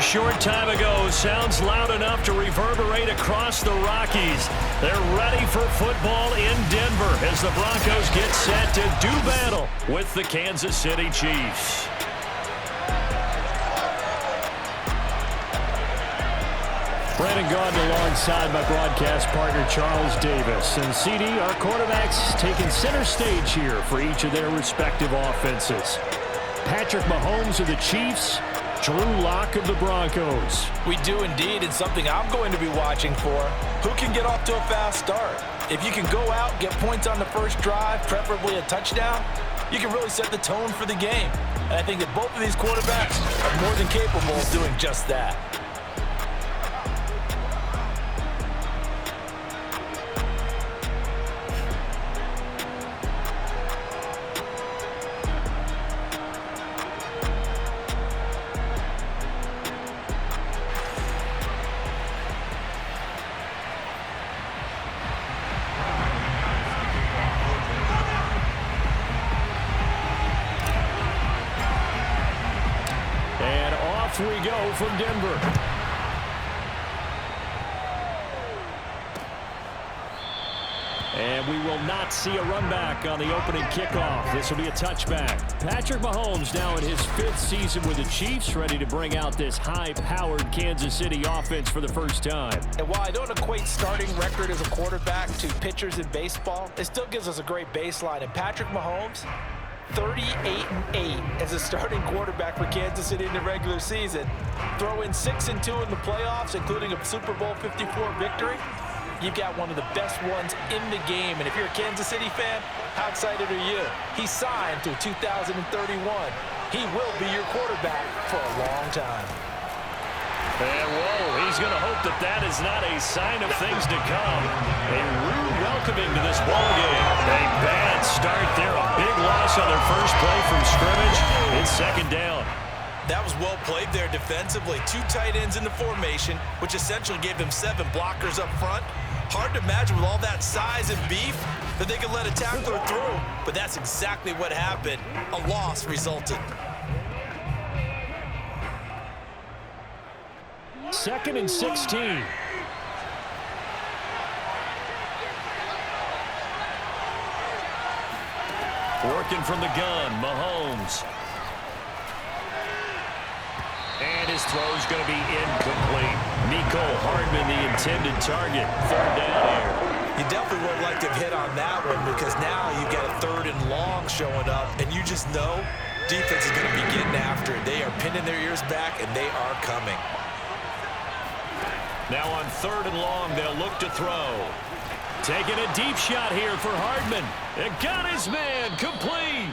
short time ago sounds loud enough to reverberate across the Rockies. They're ready for football in Denver as the Broncos get set to do battle with the Kansas City Chiefs. Brandon Gaudin alongside my broadcast partner Charles Davis. And CD, our quarterbacks taking center stage here for each of their respective offenses. Patrick Mahomes of the Chiefs, Drew Lock of the Broncos. We do indeed, and something I'm going to be watching for. Who can get off to a fast start? If you can go out, get points on the first drive, preferably a touchdown, you can really set the tone for the game. And I think that both of these quarterbacks are more than capable of doing just that. We go from Denver. And we will not see a run back on the opening kickoff. This will be a touchback. Patrick Mahomes now in his 5th season with the Chiefs, ready to bring out this high-powered Kansas City offense for the first time. And while I don't equate starting record as a quarterback to pitchers in baseball, it still gives us a great baseline. And Patrick Mahomes, 38-8 as a starting quarterback for Kansas City in the regular season. Throw in 6-2 in the playoffs, including a Super Bowl 54 victory. You've got one of the best ones in the game. And if you're a Kansas City fan, how excited are you? He's signed through 2031. He will be your quarterback for a long time. And whoa, he's going to hope that that is not a sign of things to come. A rude welcoming to this ballgame. A bad start there. A big loss on their first play from scrimmage. It's second down. That was well played there defensively. 2 tight ends in the formation, which essentially gave them 7 blockers up front. Hard to imagine with all that size and beef that they could let a tackler through. But that's exactly what happened. A loss resulted. 2nd and 16. Working from the gun, Mahomes. And his throw's going to be incomplete. Mecole Hardman, the intended target. 3rd down here. You definitely would like to have hit on that one because now you've got a 3rd and long showing up, and you just know defense is going to be getting after it. They are pinning their ears back, and they are coming. Now on 3rd and long, they'll look to throw. Taking a deep shot here for Hardman. It got his man complete.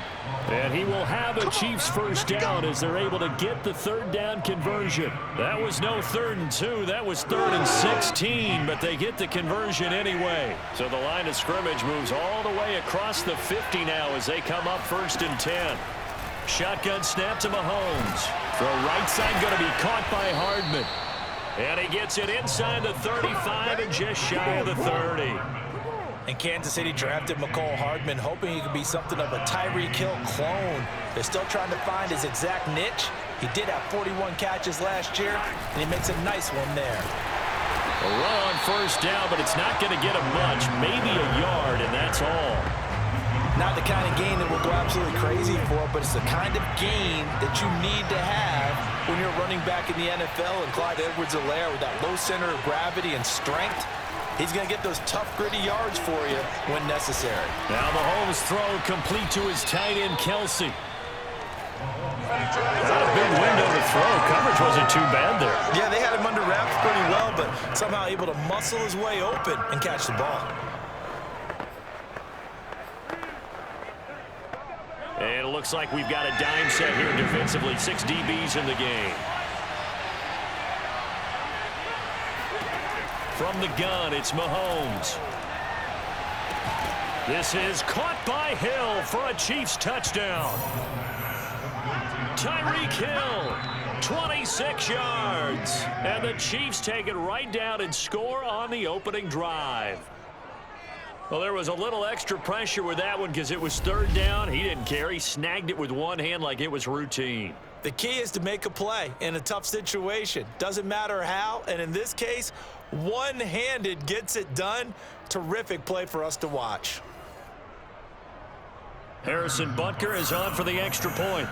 And he will have a Chiefs first down as they're able to get the 3rd down conversion. That was no 3rd and 2. That was 3rd and 16, but they get the conversion anyway. So the line of scrimmage moves all the way across the 50 now as they come up 1st and 10. Shotgun snap to Mahomes. Throw right side going to be caught by Hardman. And he gets it inside the 35 and just shy of the 30. And Kansas City drafted Mecole Hardman, hoping he could be something of a Tyreek Hill clone. They're still trying to find his exact niche. He did have 41 catches last year, and he makes a nice one there. A run on 1st down, but it's not going to get him much. Maybe a yard, and that's all. Not the kind of gain that we'll go absolutely crazy for, but it's the kind of gain that you need to have when you're running back in the NFL. And Clyde Edwards-Helaire with that low center of gravity and strength, he's going to get those tough, gritty yards for you when necessary. Now Mahomes' throw complete to his tight end, Kelsey. Not a big window to throw. Coverage wasn't too bad there. Yeah, they had him under wraps pretty well, but somehow able to muscle his way open and catch the ball. And it looks like we've got a dime set here defensively. 6 DBs in the game. From the gun, it's Mahomes. This is caught by Hill for a Chiefs touchdown. Tyreek Hill, 26 yards. And the Chiefs take it right down and score on the opening drive. Well, there was a little extra pressure with that one because it was third down. He didn't care. He snagged it with one hand like it was routine. The key is to make a play in a tough situation. Doesn't matter how, and in this case, one-handed gets it done. Terrific play for us to watch. Harrison Butker is on for the extra point.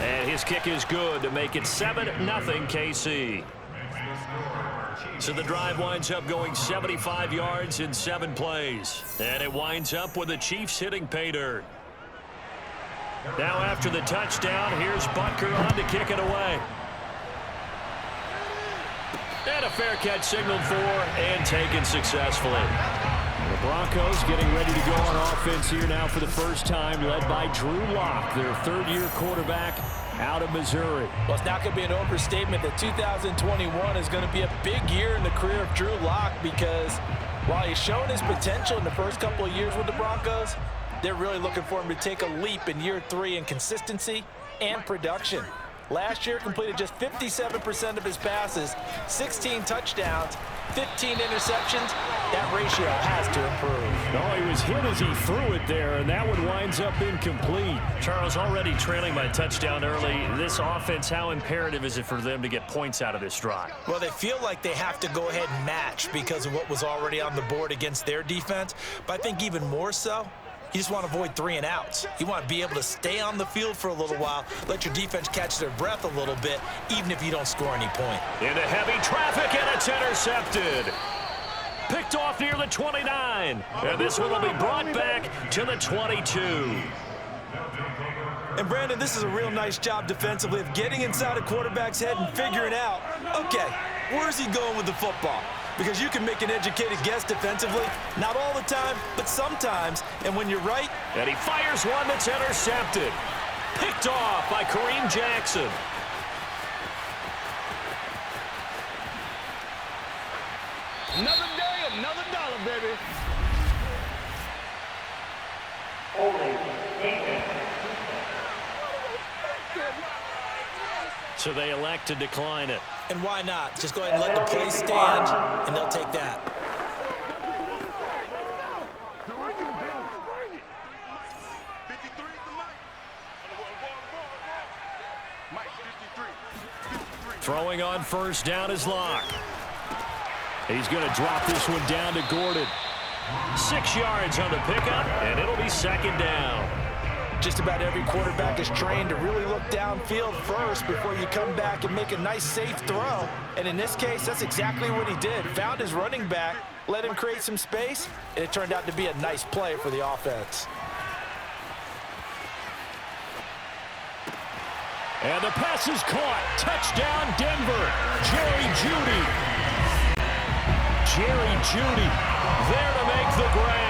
And his kick is good to make it 7-0 KC. So the drive winds up going 75 yards in 7 plays. And it winds up with the Chiefs hitting pay dirt. Now after the touchdown, here's Butker on to kick it away. And a fair catch signaled for and taken successfully. The Broncos getting ready to go on offense here now for the first time, led by Drew Lock, their third-year quarterback out of Missouri. Well, it's not going to be an overstatement that 2021 is going to be a big year in the career of Drew Lock because while he's shown his potential in the first couple of years with the Broncos, they're really looking for him to take a leap in year 3 in consistency and production. Last year, completed just 57% of his passes, 16 touchdowns, 15 interceptions. That ratio has to improve. No, he was hit as he threw it there, and that one winds up incomplete. Charles, already trailing by touchdown early. This offense, how imperative is it for them to get points out of this drive? Well, they feel like they have to go ahead and match because of what was already on the board against their defense. But I think even more so, you just want to avoid 3 and outs. You want to be able to stay on the field for a little while, let your defense catch their breath a little bit, even if you don't score any point. Into heavy traffic, and it's intercepted. Picked off near the 29. And this one will be brought back to the 22. And, Brandon, this is a real nice job defensively of getting inside a quarterback's head and figuring out, okay, where's he going with the football? Because you can make an educated guess defensively, not all the time, but sometimes. And when you're right. And he fires one that's intercepted. Picked off by Kareem Jackson. Another day, another dollar, baby. So they elect to decline it. And why not? Just go ahead and let the play stand, and they'll take that. Throwing on first down is Lock. He's going to drop this one down to Gordon. 6 yards on the pickup, and it'll be second down. Just about every quarterback is trained to really look downfield first before you come back and make a nice, safe throw. And in this case, that's exactly what he did. Found his running back, let him create some space, and it turned out to be a nice play for the offense. And the pass is caught. Touchdown, Denver. Jerry Jeudy. Jerry Jeudy there to make the grab.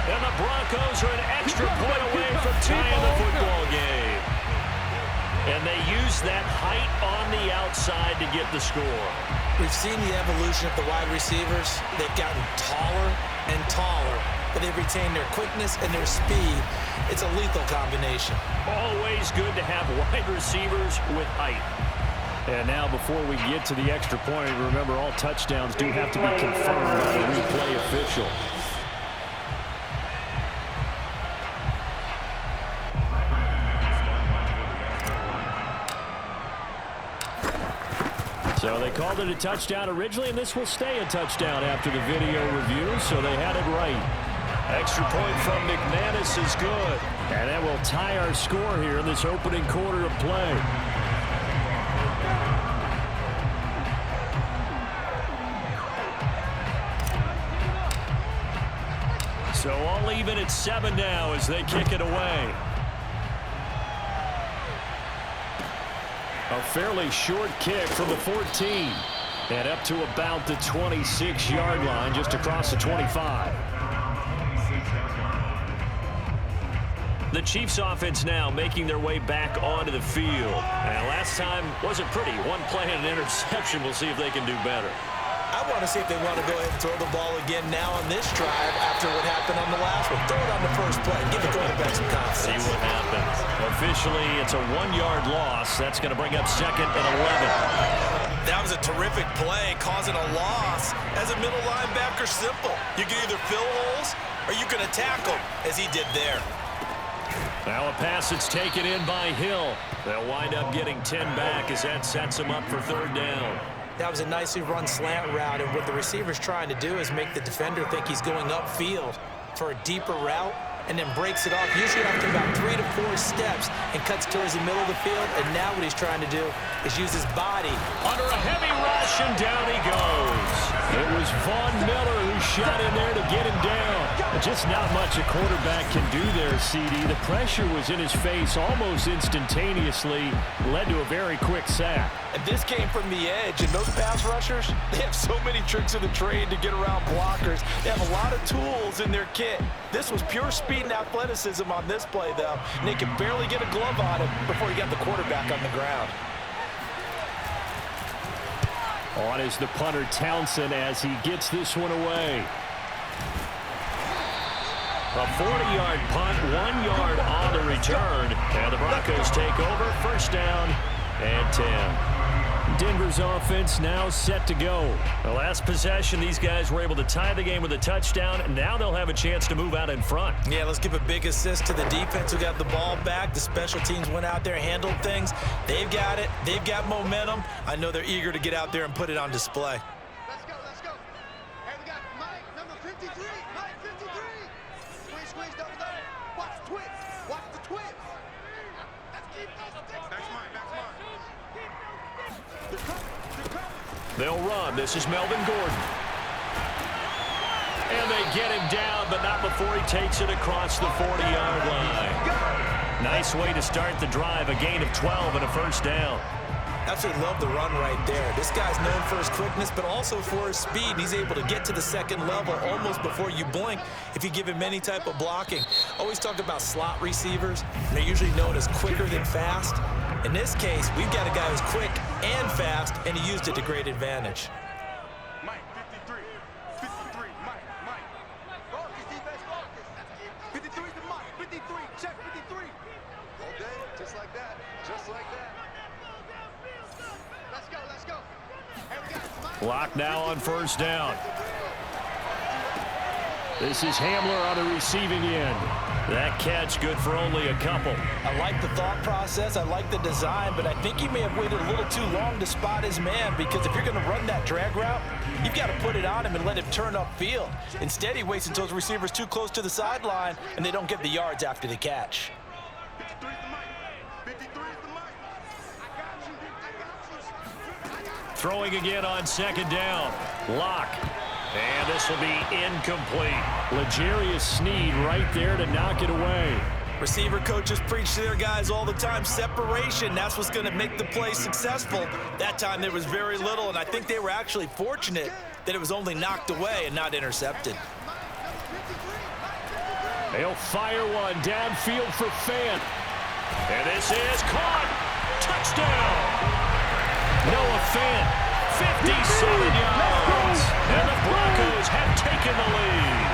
And the Broncos are an extra point away from tying the football game. And they use that height on the outside to get the score. We've seen the evolution of the wide receivers. They've gotten taller and taller, but they've retained their quickness and their speed. It's a lethal combination. Always good to have wide receivers with height. And now before we get to the extra point, remember all touchdowns do have to be confirmed by the replay official. So they called it a touchdown originally, and this will stay a touchdown after the video review, so they had it right. Extra point from McManus is good. And that will tie our score here in this opening quarter of play. So all even at 7 now as they kick it away. A fairly short kick from the 14. And up to about the 26-yard line, just across the 25. The Chiefs offense now making their way back onto the field. And last time wasn't pretty. One play and an interception. We'll see if they can do better. I want to see if they want to go ahead and throw the ball again now on this drive after what happened on the last one. Throw it on the first play. Give the quarterback some confidence. See what happens. Officially, it's a 1-yard loss. That's going to bring up 2nd and 11. That was a terrific play, causing a loss. As a middle linebacker, simple. You can either fill holes or you can attack them, as he did there. Now a pass that's taken in by Hill. They'll wind up getting 10 back as that sets them up for 3rd down. That was a nicely run slant route, and what the receiver's trying to do is make the defender think he's going upfield for a deeper route, and then breaks it off, usually after about 3 to 4 steps, and cuts towards the middle of the field. And now what he's trying to do is use his body. Under a heavy rush, and down he goes. It was Von Miller who shot in there to get him down. Just not much a quarterback can do there, CD. The pressure was in his face almost instantaneously, led to a very quick sack. And this came from the edge, and those pass rushers, they have so many tricks of the trade to get around blockers. They have a lot of tools in their kit. This was pure speed and athleticism on this play, though, and they could barely get a glove on him before he got the quarterback on the ground. On is the punter, Townsend, as he gets this one away. A 40-yard punt, 1 yard on the return, and the Broncos take over, 1st down and 10. Denver's offense now set to go. The last possession, these guys were able to tie the game with a touchdown, and now they'll have a chance to move out in front. Yeah, let's give a big assist to the defense who got the ball back. The special teams went out there, handled things. They've got it. They've got momentum. I know they're eager to get out there and put it on display. Let's go, let's go. Hey, we got Mike, number 53. Mike, 53. Squeeze, double. Watch the twins. Watch the twins. Let's keep those sticks. That's mine. They'll run. This is Melvin Gordon. And they get him down, but not before he takes it across the 40-yard line. Nice way to start the drive. A gain of 12 and a 1st down. Absolutely love the run right there. This guy's known for his quickness, but also for his speed. He's able to get to the 2nd level almost before you blink if you give him any type of blocking. Always talk about slot receivers. They're usually known as quicker than fast. In this case, we've got a guy who's quick and fast, and he used it to great advantage. Mike, 53. 53. Mike. Marcus, defense, Marcus. 53 to Mike. 53. Check 53. All day, just like that. Just like that. Let's go. Hey, we got Mike. Block now on 1st down. This is Hamler on the receiving end. That catch good for only a couple. I like the thought process. I like the design, but I think he may have waited a little too long to spot his man, because if you're going to run that drag route, you've got to put it on him and let him turn upfield. Instead, he waits until his receiver's too close to the sideline, and they don't get the yards after the catch. 53 is the Mike. 53 is the Mike. I got you. Throwing again on 2nd down. Lock. And this will be incomplete. L'Jarius Sneed right there to knock it away. Receiver coaches preach to their guys all the time. Separation, that's what's going to make the play successful. That time there was very little, and I think they were actually fortunate that it was only knocked away and not intercepted. They'll fire one downfield for Fant. And this is caught. Touchdown. Noah Fant. 57 yards, and the Broncos have taken the lead.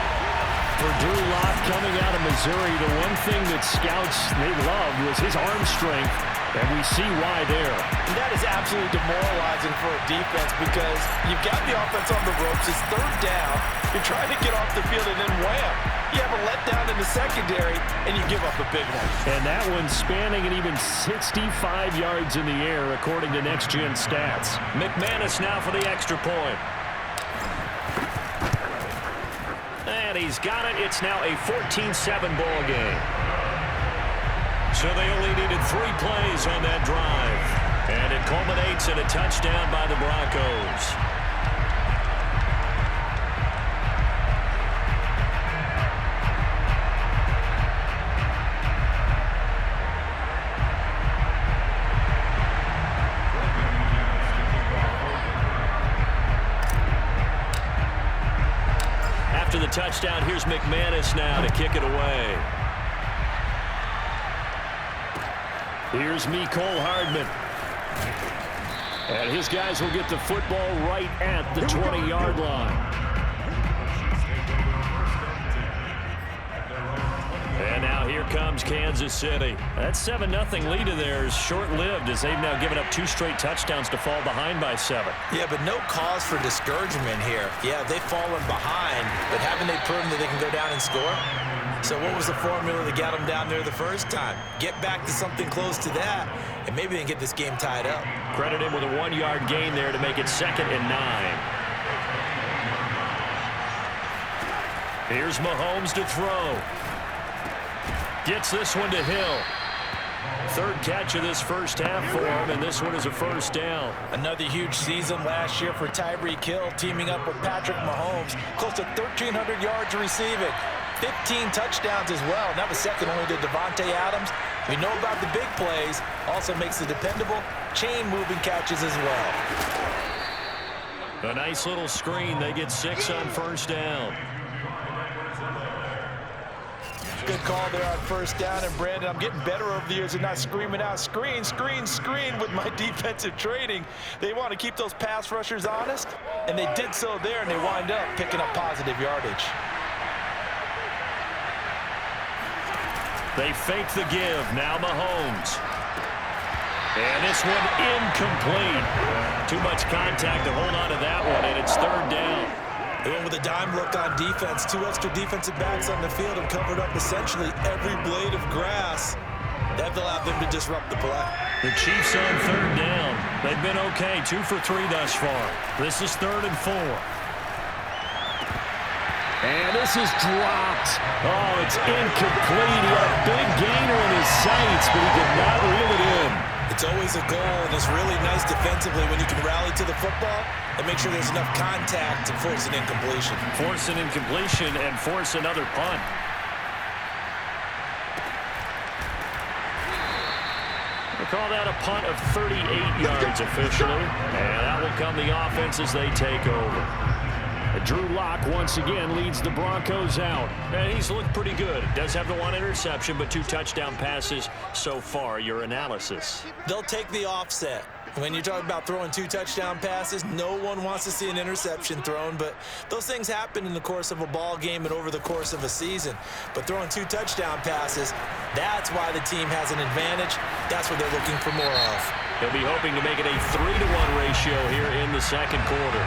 For Drew Lock coming out of Missouri, the one thing that scouts they loved was his arm strength, and we see why there. And that is absolutely demoralizing for a defense, because you've got the offense on the ropes. It's 3rd down. You're trying to get off the field, and then wham, you have a letdown in the secondary, and you give up a big one. And that one spanning an even 65 yards in the air, according to Next Gen Stats. McManus now for the extra point. And he's got it. It's now a 14-7 ball game. So they only needed 3 plays on that drive. And it culminates in a touchdown by the Broncos. After the touchdown, here's McManus now to kick it away. Here's Mecole Hardman. And his guys will get the football right at the 20-yard line. And now Now here comes Kansas City. That 7-0 lead of theirs short-lived as they've now given up 2 straight touchdowns to fall behind by 7. Yeah, but no cause for discouragement here. Yeah, they've fallen behind, but haven't they proven that they can go down and score? So what was the formula that got them down there the first time? Get back to something close to that, and maybe they can get this game tied up. Credit him with a 1-yard gain there to make it 2nd and 9. Here's Mahomes to throw. Gets this one to Hill. 3rd catch of this first half for him, and this one is a first down. Another huge season last year for Tyreek Hill, teaming up with Patrick Mahomes. Close to 1,300 yards receiving. 15 touchdowns as well. And that was second only to Devontae Adams. We know about the big plays. Also makes the dependable chain-moving catches as well. A nice little screen. They get 6 on first down. Good call there on first down. And, Brandon, I'm getting better over the years at not screaming out, screen, screen, screen with my defensive training. They want to keep those pass rushers honest, and they did so there, and they wind up picking up positive yardage. They fake the give. Now Mahomes. And this one incomplete. Too much contact to hold on to that one, and it's 3rd down. They went with a dime look on defense. 2 extra defensive backs on the field and covered up essentially every blade of grass. That allowed them to disrupt the play. The Chiefs on 3rd down. They've been okay. 2 for 3 thus far. This is 3rd and 4. And this is dropped. Oh, it's incomplete. He had a big gainer in his sights, but he did not reel it in. It's always a goal, and it's really nice defensively when you can rally to the football and make sure there's enough contact to force an incompletion. Force an incompletion and force another punt. We'll call that a punt of 38 yards officially. And that will come the offense as they take over. Drew Lock once again leads the Broncos out. And he's looked pretty good. Does have the 1 interception, but 2 touchdown passes so far. Your analysis? They'll take the offset. When you're talking about throwing 2 touchdown passes, no one wants to see an interception thrown, but those things happen in the course of a ball game and over the course of a season. But throwing 2 touchdown passes, that's why the team has an advantage. That's what they're looking for more of. They'll be hoping to make it a 3-to-1 ratio here in the 2nd quarter.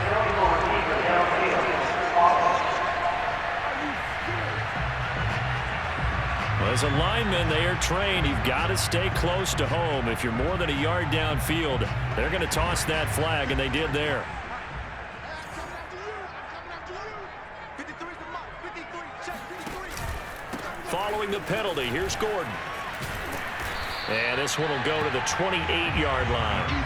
As a lineman, they are trained. You've got to stay close to home. If you're more than a yard downfield, they're going to toss that flag, and they did there. Following the penalty, here's Gordon. And this one will go to the 28-yard line.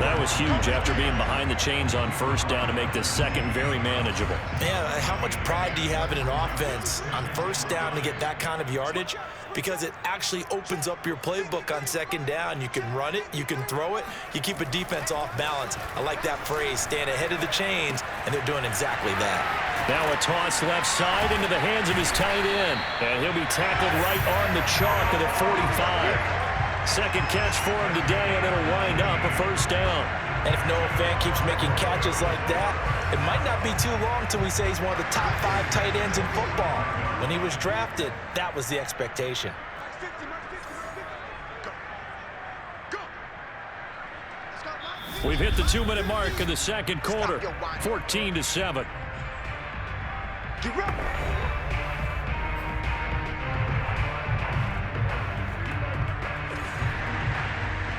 That was huge after being behind the chains on first down to make this 2nd very manageable. Yeah, how much pride do you have in an offense on first down to get that kind of yardage? Because it actually opens up your playbook on 2nd down. You can run it, you can throw it, you keep a defense off balance. I like that phrase, stand ahead of the chains, and they're doing exactly that. Now a toss left side into the hands of his tight end. And he'll be tackled right on the chalk at 45. 2nd catch for him today, and it'll wind up a first down. And if Noah Fant keeps making catches like that, it might not be too long till we say he's one of the top 5 tight ends in football. When he was drafted, that was the expectation. We've hit the 2-minute mark of the 2nd quarter, 14-7.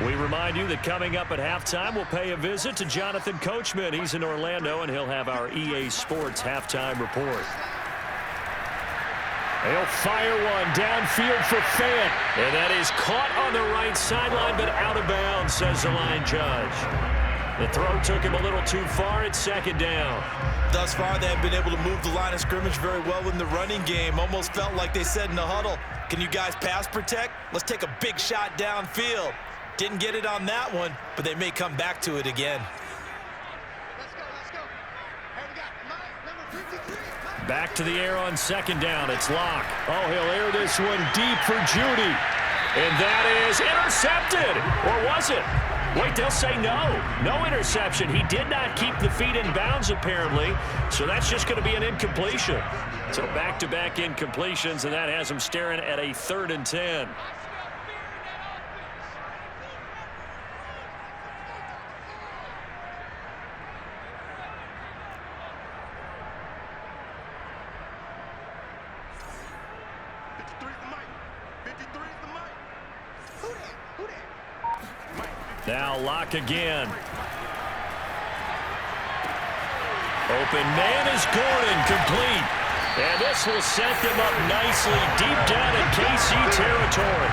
We remind you that coming up at halftime, we'll pay a visit to Jonathan Coachman. He's in Orlando, and he'll have our EA Sports halftime report. He'll fire one downfield for Fant. And that is caught on the right sideline, but out of bounds, says the line judge. The throw took him a little too far. It's 2nd down. Thus far, they have been able to move the line of scrimmage very well in the running game. Almost felt like they said in the huddle, can you guys pass protect? Let's take a big shot downfield. Didn't get it on that one, but they may come back to it again. Back to the air on 2nd down. It's Lock. Oh, he'll air this one deep for Judy. And that is intercepted. Or was it? Wait, they'll say no. No interception. He did not keep the feet in bounds, apparently, so that's just going to be an incompletion. So back-to-back incompletions, and that has him staring at a 3rd and 10. Now Locke again. Open man is Gordon, complete. And this will set them up nicely deep down in KC territory.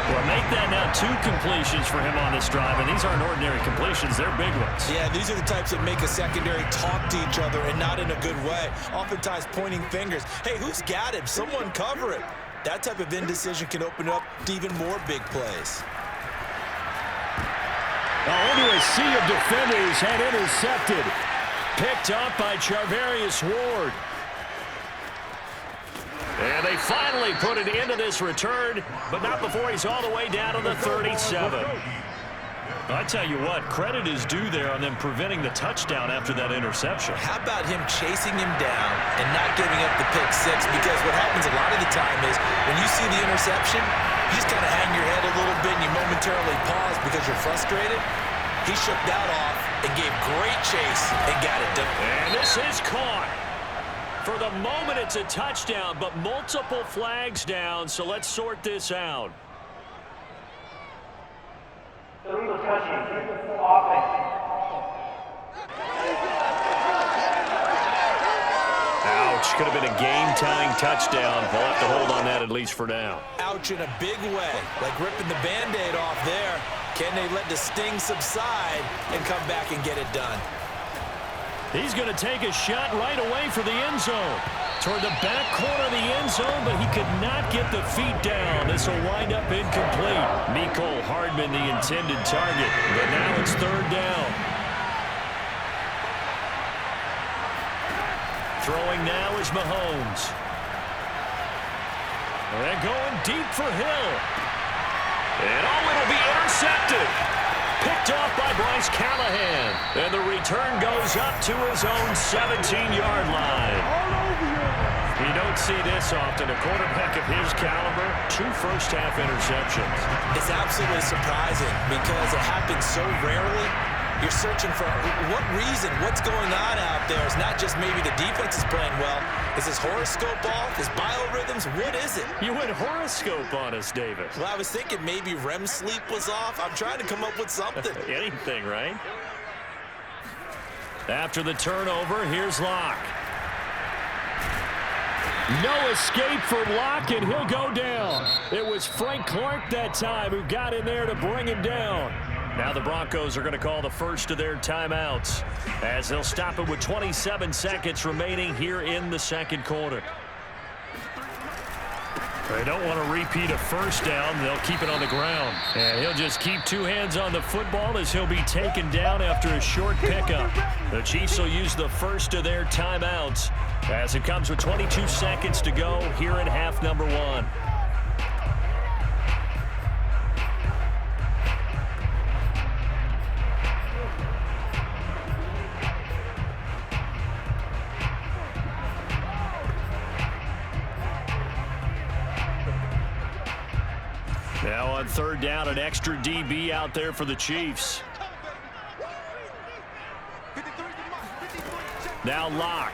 Well, make that now 2 completions for him on this drive, and these aren't ordinary completions. They're big ones. Yeah, these are the types that make a secondary talk to each other and not in a good way. Oftentimes pointing fingers. Hey, who's got him? Someone cover it. That type of indecision can open up to even more big plays. Into a sea of defenders and intercepted. Picked up by Charvarius Ward. And they finally put an end to this return, but not before he's all the way down to the 37. I tell you what, credit is due there on them preventing the touchdown after that interception. How about him chasing him down and not giving up the pick 6? Because what happens a lot of the time is when you see the interception, you just kind of hang your head a little bit and you momentarily pause because you're frustrated. He shook that off and gave great chase and got it done. And this is caught. For the moment, it's a touchdown, but multiple flags down, so let's sort this out. Illegal touching. Offense. Ouch. Could have been a game-tying touchdown. They'll have to hold on that at least for now. Ouch in a big way. Like ripping the Band-Aid off there. Can they let the sting subside and come back and get it done? He's going to take a shot right away for the end zone. Toward the back corner of the end zone, but he could not get the feet down. This will wind up incomplete. Mecole Hardman, the intended target, but now it's 3rd down. Throwing now is Mahomes. And going deep for Hill. And it'll be intercepted. Picked off by Bryce Callahan. And the return goes up to his own 17-yard line. You don't see this often. A quarterback of his caliber, 2 first-half interceptions. It's absolutely surprising because it happens so rarely. You're searching for what reason, what's going on out there. It's not just maybe the defense is playing well. Is his horoscope off? His biorhythms? What is it? You went horoscope on us, Davis. Well, I was thinking maybe REM sleep was off. I'm trying to come up with something. Anything, right? After the turnover, here's Locke. No escape for Locke, and he'll go down. It was Frank Clark that time who got in there to bring him down. Now the Broncos are going to call the first of their timeouts as they'll stop it with 27 seconds remaining here in the 2nd quarter. They don't want to repeat a first down. They'll keep it on the ground. And he'll just keep 2 hands on the football as he'll be taken down after a short pickup. The Chiefs will use the first of their timeouts as it comes with 22 seconds to go here in half number 1. Now on 3rd down, an extra DB out there for the Chiefs. Now Locke.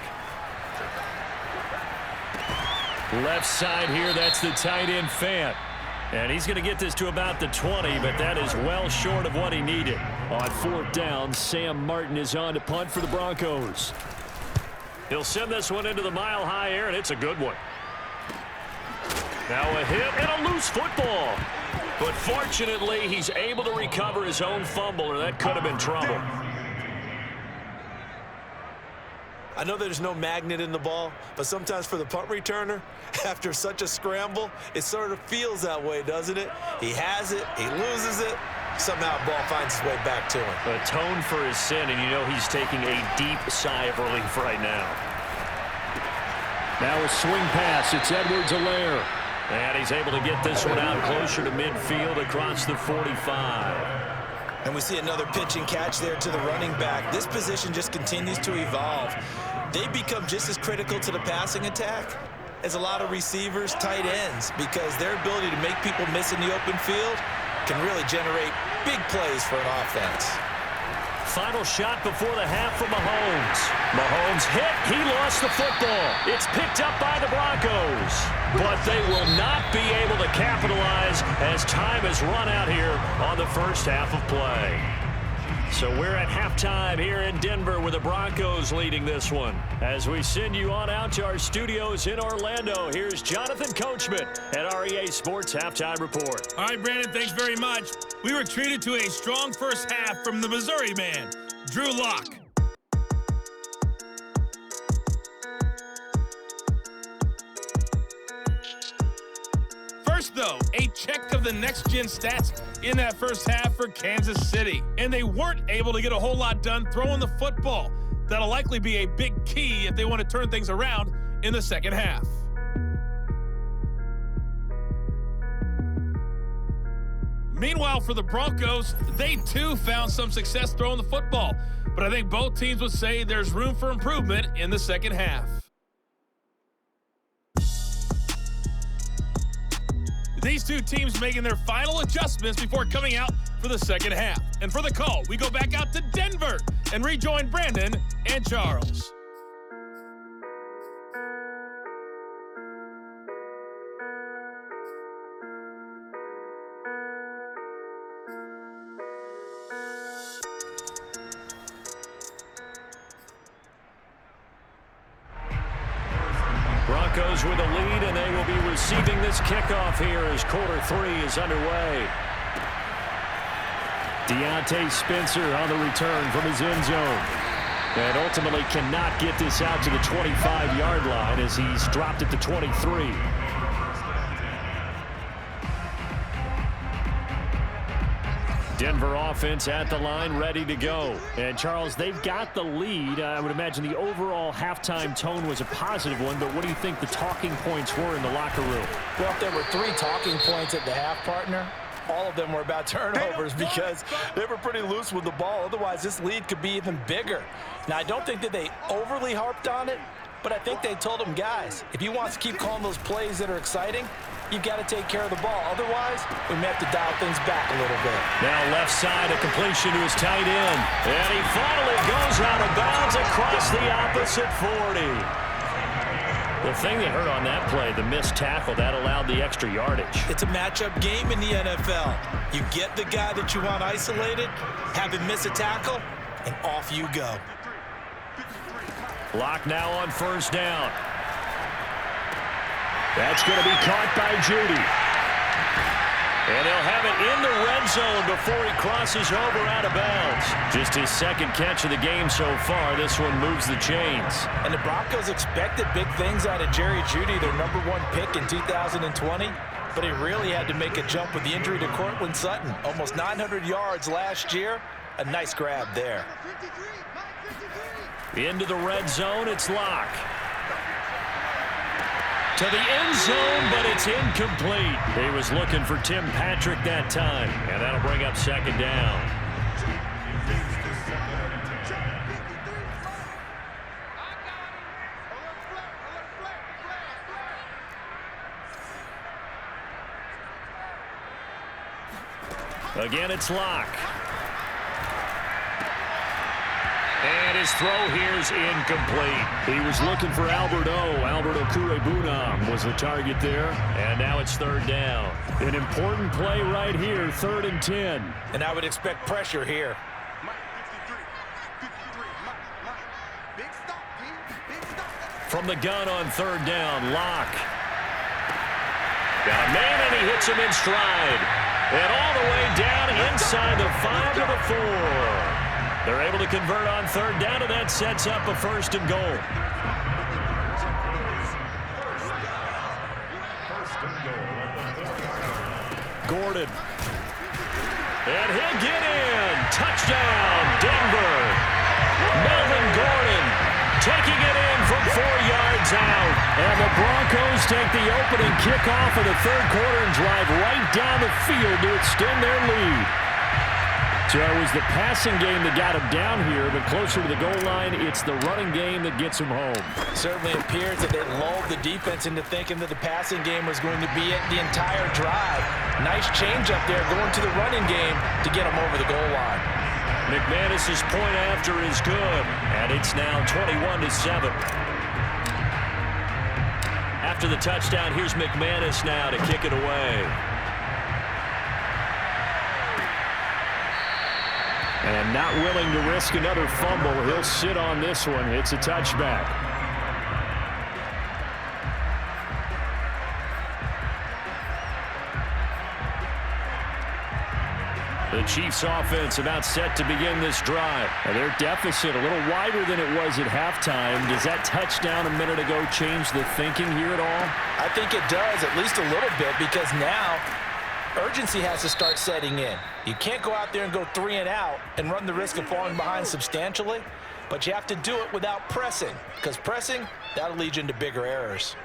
Left side here, that's the tight end Fant. And he's going to get this to about the 20, but that is well short of what he needed. On 4th down, Sam Martin is on to punt for the Broncos. He'll send this one into the mile-high air, and it's a good one. Now a hit and a loose football. But fortunately, he's able to recover his own fumble, or that could have been trouble. I know there's no magnet in the ball, but sometimes for the punt returner, after such a scramble, it sort of feels that way, doesn't it? He has it, he loses it, somehow the ball finds its way back to him. Atone for his sin, and you know he's taking a deep sigh of relief right now. Now a swing pass. It's Edwards-Helaire. And he's able to get this one out closer to midfield across the 45. And we see another pitch and catch there to the running back. This position just continues to evolve. They become just as critical to the passing attack as a lot of receivers, tight ends, because their ability to make people miss in the open field can really generate big plays for an offense. Final shot before the half from Mahomes. Mahomes hit. He lost the football. It's picked up by the Broncos. But they will not be able to capitalize as time has run out here on the first half of play. So we're at halftime here in Denver with the Broncos leading this one. As we send you on out to our studios in Orlando, here's Jonathan Coachman at REA Sports Halftime Report. All right, Brandon, thanks very much. We were treated to a strong first half from the Missouri man, Drew Lock. First, though, a check of the next-gen stats in that first half for Kansas City. And they weren't able to get a whole lot done throwing the football. That'll likely be a big key if they want to turn things around in the second half. Meanwhile, for the Broncos, they too found some success throwing the football. But I think both teams would say there's room for improvement in the second half. These two teams making their final adjustments before coming out for the second half. And for the call, we go back out to Denver and rejoin Brandon and Charles. Broncos with a lead, and they will be receiving this kickoff here as quarter 3 is underway. Deontay Spencer on the return from his end zone. And ultimately cannot get this out to the 25-yard line as he's dropped it to 23. Denver offense at the line, ready to go. And, Charles, they've got the lead. I would imagine the overall halftime tone was a positive one, but what do you think the talking points were in the locker room? Well, if there were 3 talking points at the half, partner, all of them were about turnovers because they were pretty loose with the ball. Otherwise, this lead could be even bigger. Now, I don't think that they overly harped on it, but I think they told them, guys, if you want to keep calling those plays that are exciting, you've got to take care of the ball. Otherwise, we may have to dial things back a little bit. Now left side, a completion to his tight end. And he finally goes out of bounds across the opposite 40. The thing that hurt on that play, the missed tackle, that allowed the extra yardage. It's a matchup game in the NFL. You get the guy that you want isolated, have him miss a tackle, and off you go. Lock now on first down. That's going to be caught by Judy. And he'll have it in the red zone before he crosses over out of bounds. Just his second catch of the game so far. This one moves the chains. And the Broncos expected big things out of Jerry Jeudy, their #1 pick in 2020. But he really had to make a jump with the injury to Cortland Sutton. Almost 900 yards last year. A nice grab there. Into the red zone, it's Lock. To the end zone, but it's incomplete. He was looking for Tim Patrick that time, and that'll bring up second down. Again, it's Lock. And his throw here is incomplete. He was looking for Albert Okurebunam was the target there. And now it's third down. An important play right here, 3rd and 10. And I would expect pressure here. From the gun on 3rd down, Lock. Got a man, and he hits him in stride. And all the way down inside the 5 to the 4. They're able to convert on 3rd down, and that sets up a 1st and goal. Gordon. And he'll get in. Touchdown, Denver. Melvin Gordon taking it in from 4 yards out, and the Broncos take the opening kickoff of the third quarter and drive right down the field to extend their lead. So it was the passing game that got him down here, but closer to the goal line, it's the running game that gets him home. Certainly appears that they lulled the defense into thinking that the passing game was going to be it the entire drive. Nice change up there going to the running game to get him over the goal line. McManus's point after is good, and it's now 21-7. After the touchdown, here's McManus now to kick it away. And not willing to risk another fumble. He'll sit on this one. It's a touchback. The Chiefs offense about set to begin this drive. And their deficit a little wider than it was at halftime. Does that touchdown a minute ago change the thinking here at all? I think it does, at least a little bit, because now urgency has to start setting in. You can't go out there and go 3 and out and run the risk of falling behind substantially, but you have to do it without pressing, because pressing, that'll lead you into bigger errors.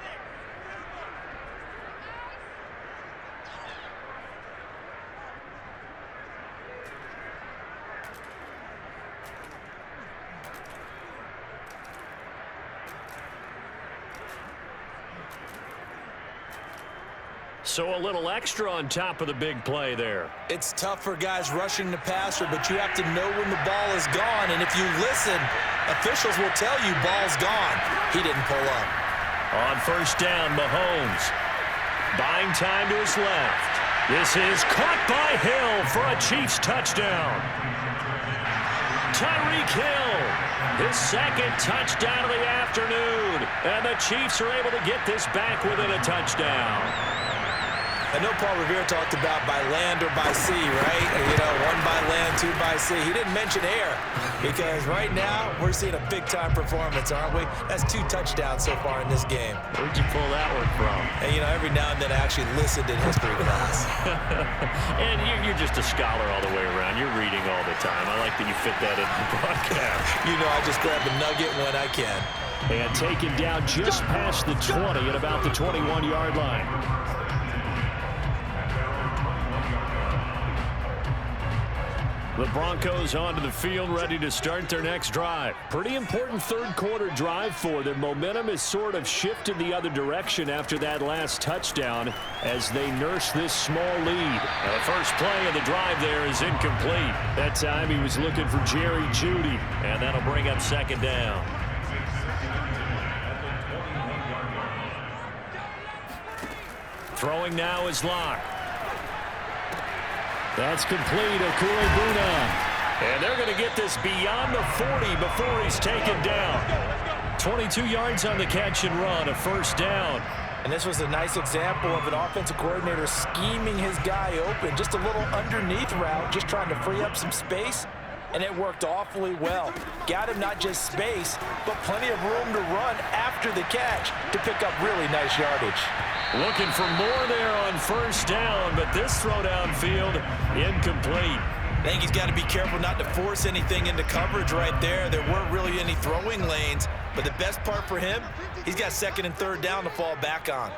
So a little extra on top of the big play there. It's tough for guys rushing the passer, but you have to know when the ball is gone. And if you listen, officials will tell you ball's gone. He didn't pull up. On first down, Mahomes. Buying time to his left. This is caught by Hill for a Chiefs touchdown. Tyreek Hill, his second touchdown of the afternoon. And the Chiefs are able to get this back within a touchdown. I know Paul Revere talked about by land or by sea, right? You know, 1 by land, 2 by sea. He didn't mention air because right now we're seeing a big-time performance, aren't we? That's 2 touchdowns so far in this game. Where'd you pull that one from? And, you know, every now and then I actually listened in history class. And you're just a scholar all the way around. You're reading all the time. I like that you fit that in the broadcast. You know, I just grab a nugget when I can. And taken down just past the 20 at about the 21-yard line. The Broncos onto the field, ready to start their next drive. Pretty important third quarter drive for them. Momentum has sort of shifted the other direction after that last touchdown as they nurse this small lead. And the first play of the drive there is incomplete. That time he was looking for Jerry Jeudy, and that'll bring up second down. Throwing now is Locke. That's complete, Okwuegbunam. And they're going to get this beyond the 40 before he's taken down. 22 yards on the catch and run, a first down. And this was a nice example of an offensive coordinator scheming his guy open. Just a little underneath route, just trying to free up some space. And it worked awfully well. Got him not just space, but plenty of room to run after the catch to pick up really nice yardage. Looking for more there on first down, but this throw downfield, incomplete. I think he's got to be careful not to force anything into coverage right there. There weren't really any throwing lanes, but the best part for him, he's got second and third down to fall back on.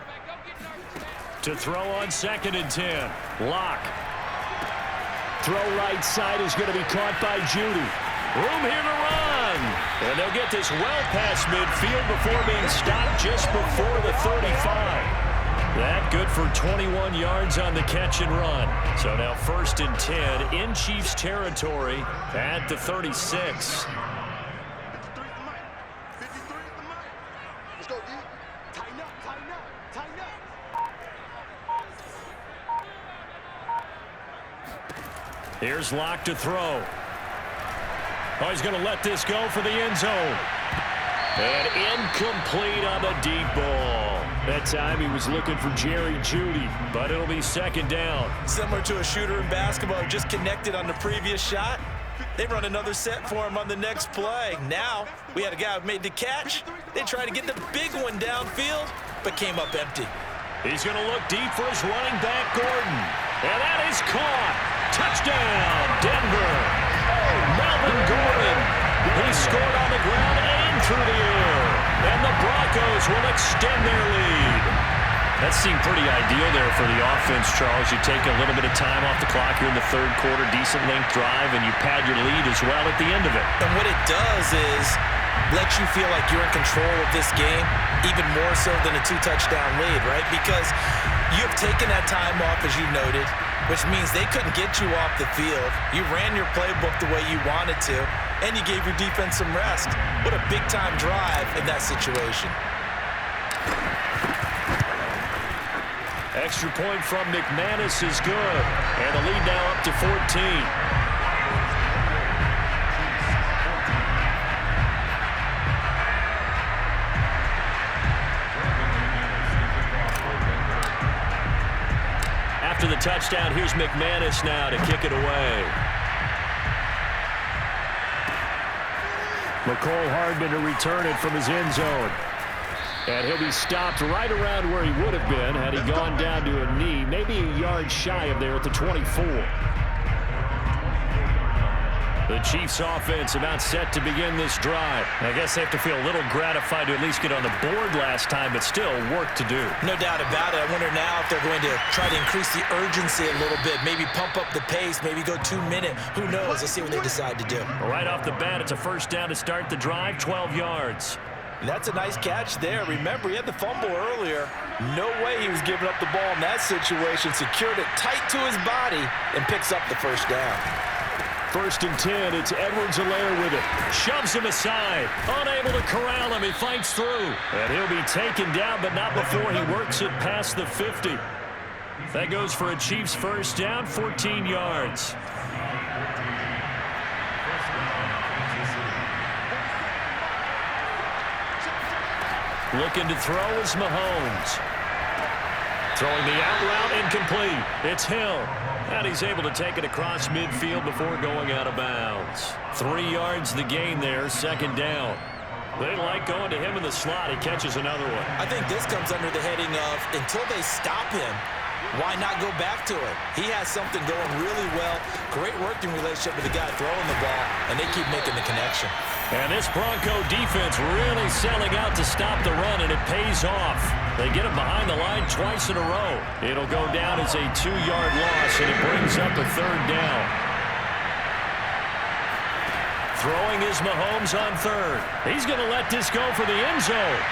To throw on second and 10, Locke. Throw right side is going to be caught by Jeudy. Room here to run. And they'll get this well past midfield before being stopped just before the 35. That good for 21 yards on the catch and run. So now first and 10 in Chiefs territory at the 36. Let's go, D. Tighten up, tighten up, tighten up. Here's Locke to throw. Oh, he's going to let this go for the end zone. And incomplete on the deep ball. That time he was looking for Jerry Jeudy, but it'll be second down. Similar to a shooter in basketball, just connected on the previous shot. They run another set for him on the next play. Now, we had a guy who made the catch. They tried to get the big one downfield, but came up empty. He's going to look deep for his running back, Gordon. And that is caught. Touchdown, Denver. Melvin Gordon. He scored on the ground and through the air. and the Broncos will extend their lead. That seemed pretty ideal there for the offense, Charles. You take a little bit of time off the clock here in the third quarter, decent length drive, and you pad your lead as well at the end of it. And what it does is let you feel like you're in control of this game, even more so than a 2-touchdown lead, right? Because you have taken that time off, as you noted, which means they couldn't get you off the field. You ran your playbook the way you wanted to, and you gave your defense some rest. What a big-time drive in that situation. Extra point from McManus is good, and the lead now up to 14. After the touchdown, here's McManus now to kick it away. McCole Hardman to return it from his end zone. And he'll be stopped right around where he would have been had he gone down to a knee, maybe a yard shy of there at the 24. The Chiefs offense about set to begin this drive. I guess they have to feel a little gratified to at least get on the board last time, but still work to do. No doubt about it. I wonder now if they're going to try to increase the urgency a little bit, maybe pump up the pace, maybe go 2-minute. Who knows? Let's see what they decide to do. Right off the bat, it's a first down to start the drive, 12 yards. That's a nice catch there. Remember, he had the fumble earlier. No way he was giving up the ball in that situation. Secured it tight to his body and picks up the first down. First and 10, it's Edwards-Helaire with it. Shoves him aside. Unable to corral him. He fights through. And he'll be taken down, but not before he works it past the 50. That goes for a Chiefs first down, 14 yards. Looking to throw is Mahomes. Throwing the out route incomplete. It's Hill. And he's able to take it across midfield before going out of bounds. 3 yards the gain there, second down. They like going to him in the slot. He catches another one. I think this comes under the heading of until they stop him, why not go back to it? He has something going really well. Great working relationship with the guy throwing the ball, and they keep making the connection. And this Bronco defense really selling out to stop the run, and it pays off. They get him behind the line twice in a row. It'll go down as a 2-yard loss, and it brings up a third down. Throwing is Mahomes on third. He's going to let this go for the end zone.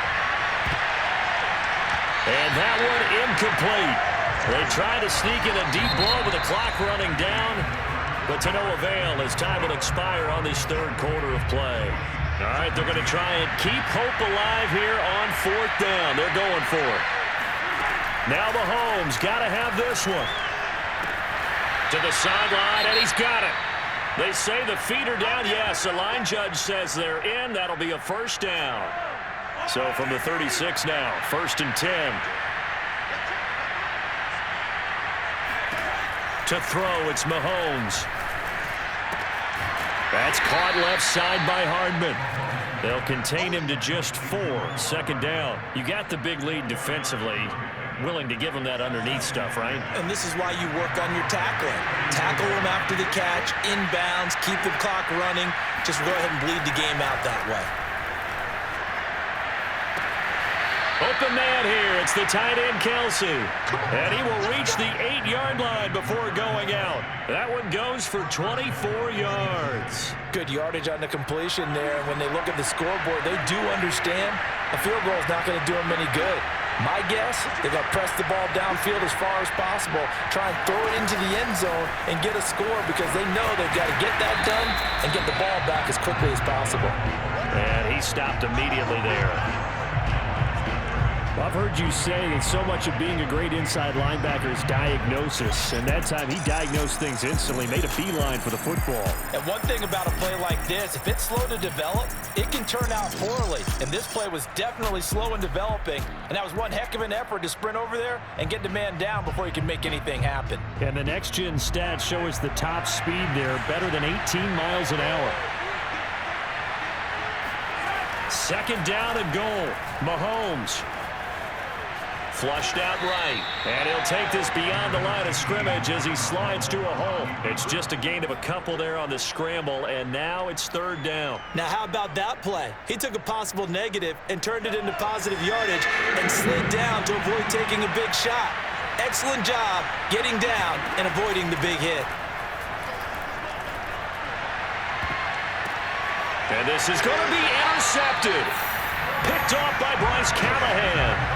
And that one incomplete. They try to sneak in a deep ball with the clock running down, but to no avail as time will expire on this third quarter of play. All right, they're going to try and keep hope alive here on fourth down. They're going for it. Now Mahomes got to have this one. To the sideline, and he's got it. They say the feet are down. Yes, the line judge says they're in. That'll be a first down. So from the 36 now, first and 10. To throw, it's Mahomes. That's caught left side by Hardman. They'll contain him to just 4. Second down. You got the big lead defensively. Willing to give him that underneath stuff, right? And this is why you work on your tackling. Tackle him after the catch, inbounds, keep the clock running. Just go ahead and bleed the game out that way. Open man here. It's the tight end, Kelsey. And he will reach the 8-yard line before going out. That one goes for 24 yards. Good yardage on the completion there. And when they look at the scoreboard, they do understand a field goal is not going to do them any good. My guess, they're going to press the ball downfield as far as possible, try and throw it into the end zone and get a score because they know they've got to get that done and get the ball back as quickly as possible. And he stopped immediately there. I've heard you say that so much of being a great inside linebacker is diagnosis, and that time he diagnosed things instantly, made a beeline for the football. And one thing about a play like this, if it's slow to develop, it can turn out poorly. And this play was definitely slow in developing, and that was one heck of an effort to sprint over there and get the man down before he could make anything happen. And the next-gen stats show us the top speed there, better than 18 miles an hour. Second down and goal. Mahomes Flushed out right. And he'll take this beyond the line of scrimmage as he slides to a hole. It's just a gain of a couple there on the scramble, and now it's third down. Now, how about that play? He took a possible negative and turned it into positive yardage and slid down to avoid taking a big shot. Excellent job getting down and avoiding the big hit. And this is going to be intercepted. Picked off by Bryce Callahan.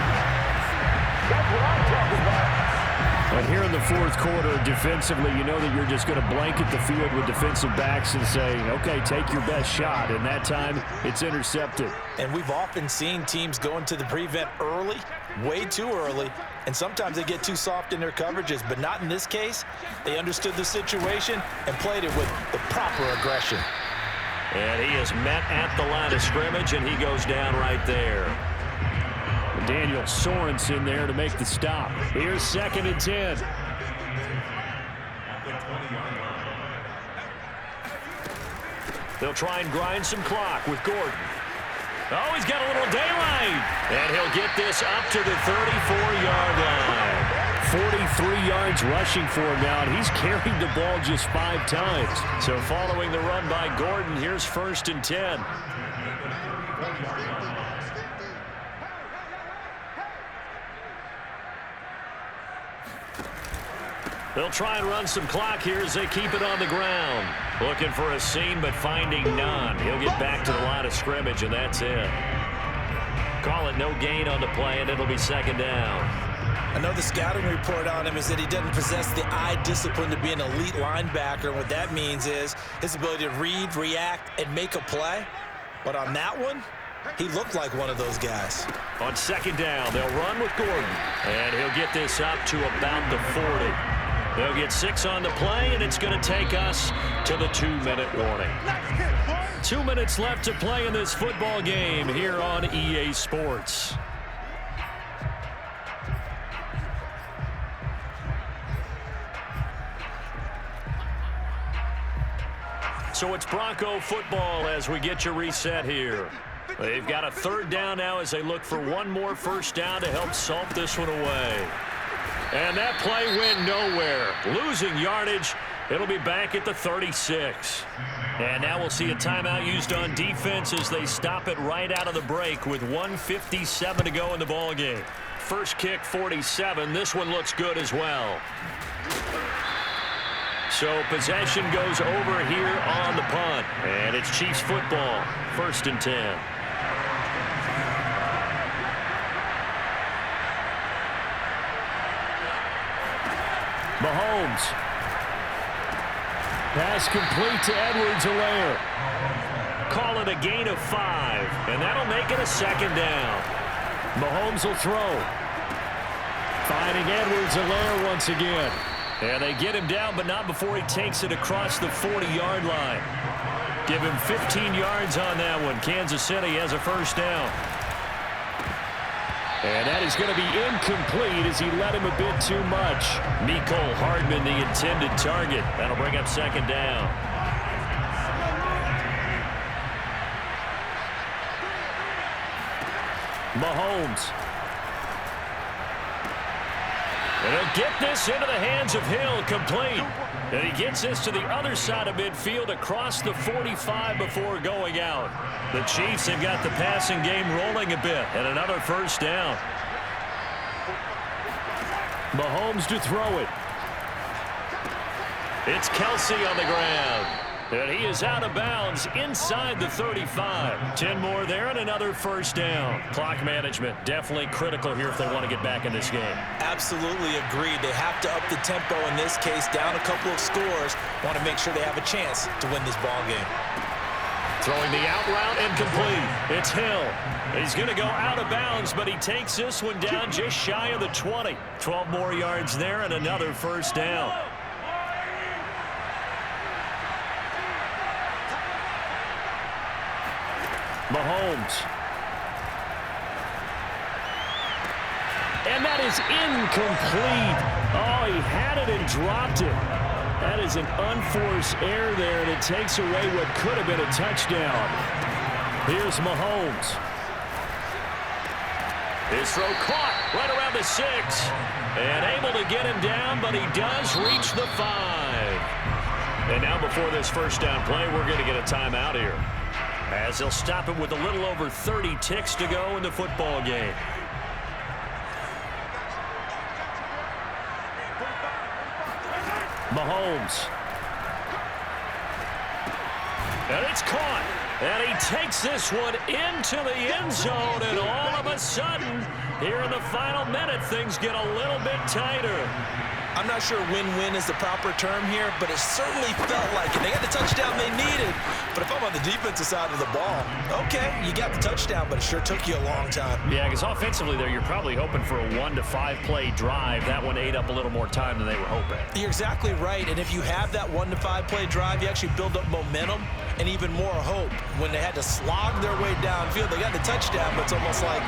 That's what I'm talking about. But here in the fourth quarter, defensively, you know that you're just going to blanket the field with defensive backs and say, okay, take your best shot. And that time, it's intercepted. And we've often seen teams go into the prevent early, way too early, and sometimes they get too soft in their coverages, but not in this case. They understood the situation and played it with the proper aggression. And he is met at the line of scrimmage, and he goes down right there. Daniel Sorensen there to make the stop. Here's 2nd and 10. They'll try and grind some clock with Gordon. Oh, he's got a little daylight. And he'll get this up to the 34-yard line. 43 yards rushing for him now, and he's carried the ball just 5 times. So following the run by Gordon, here's 1st and 10. They'll try and run some clock here as they keep it on the ground. Looking for a seam, but finding none. He'll get back to the line of scrimmage, and that's it. Call it no gain on the play, and it'll be 2nd down. I know the scouting report on him is that he doesn't possess the eye discipline to be an elite linebacker. And what that means is his ability to read, react, and make a play. But on that one, he looked like one of those guys. On 2nd down, they'll run with Gordon. And he'll get this up to about the 40. They'll get 6 on the play, and it's going to take us to the 2-minute warning. 2 minutes left to play in this football game here on EA Sports. So it's Bronco football as we get you reset here. They've got a 3rd down now as they look for one more 1st down to help salt this one away. And that play went nowhere. Losing yardage. It'll be back at the 36. And now we'll see a timeout used on defense as they stop it right out of the break with 1:57 to go in the ball game. First kick, 47. This one looks good as well. So possession goes over here on the punt. And it's Chiefs football. 1st and 10. Mahomes. Pass complete to Edwards-Helaire. Call it a gain of 5. And that'll make it a 2nd down. Mahomes will throw. Finding Edwards-Helaire once again. And they get him down, but not before he takes it across the 40-yard line. Give him 15 yards on that one. Kansas City has a 1st down. And that is going to be incomplete as he let him a bit too much. Mecole Hardman, the intended target. That'll bring up 2nd down. Mahomes. And he'll get this into the hands of Hill, complete. And he gets this to the other side of midfield across the 45 before going out. The Chiefs have got the passing game rolling a bit, and another 1st down. Mahomes to throw it. It's Kelsey on the ground. And he is out of bounds inside the 35. 10 more there and another 1st down. Clock management definitely critical here if they want to get back in this game. Absolutely agreed. They have to up the tempo in this case, down a couple of scores. Want to make sure they have a chance to win this ball game. Throwing the out route and complete. It's Hill. He's going to go out of bounds, but he takes this one down just shy of the 20. 12 more yards there and another 1st down. Mahomes. And that is incomplete. Oh, he had it and dropped it. That is an unforced error there, and it takes away what could have been a touchdown. Here's Mahomes. His throw caught right around the 6. And able to get him down, but he does reach the 5. And now before this first down play, we're going to get a timeout here, as they'll stop it with a little over 30 ticks to go in the football game. Mahomes. And it's caught. And he takes this one into the end zone, and all of a sudden, here in the final minute, things get a little bit tighter. I'm not sure win-win is the proper term here, but it certainly felt like it. They got the touchdown they needed, but if I'm on the defensive side of the ball, okay, you got the touchdown, but it sure took you a long time. Yeah, because offensively there, you're probably hoping for a 1 to 5 play drive. That one ate up a little more time than they were hoping. You're exactly right, and if you have that 1 to 5 play drive, you actually build up momentum and even more hope. When they had to slog their way downfield, they got the touchdown, but it's almost like,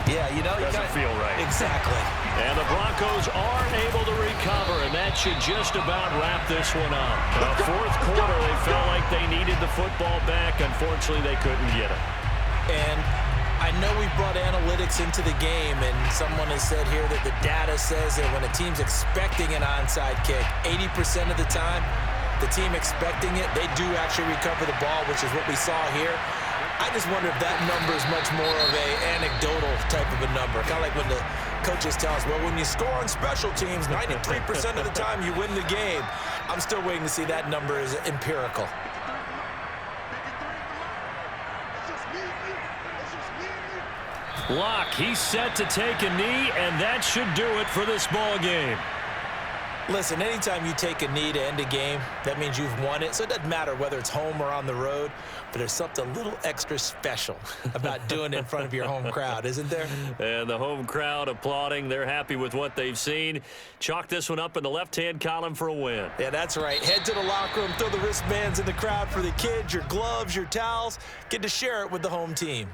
yeah, you know, doesn't feel right. Exactly. And the Broncos are able to recover, and that should just about wrap this one up. Fourth quarter, they felt like they needed the football back. Unfortunately, they couldn't get it. And I know we brought analytics into the game, and someone has said here that the data says that when a team's expecting an onside kick, 80% of the time, the team expecting it, they do actually recover the ball, which is what we saw here. I just wonder if that number is much more of a anecdotal type of a number. Kind of like when the coaches tell us, well, when you score on special teams, 93% of the time you win the game. I'm still waiting to see that number is empirical. Locke, he's set to take a knee, and that should do it for this ball game. Listen, anytime you take a knee to end a game, that means you've won it. So it doesn't matter whether it's home or on the road, but there's something a little extra special about doing it in front of your home crowd, isn't there? And the home crowd applauding. They're happy with what they've seen. Chalk this one up in the left-hand column for a win. Yeah, that's right. Head to the locker room, throw the wristbands in the crowd for the kids, your gloves, your towels. Get to share it with the home team.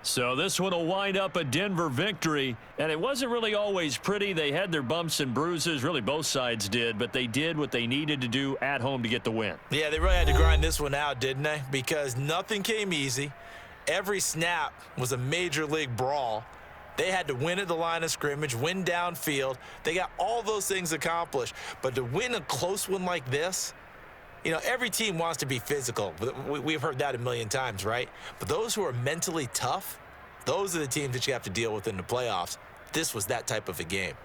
So this one will wind up a Denver victory, and it wasn't really always pretty. They had their bumps and bruises, really both sides did, but they did what they needed to do at home to get the win. Yeah, they really had to grind this one out, didn't they? Because nothing came easy. Every snap was a major league brawl. They had to win at the line of scrimmage, win downfield. They got all those things accomplished, but to win a close one like this, you know, every team wants to be physical. We've heard that a million times, right? But those who are mentally tough, those are the teams that you have to deal with in the playoffs. This was that type of a game.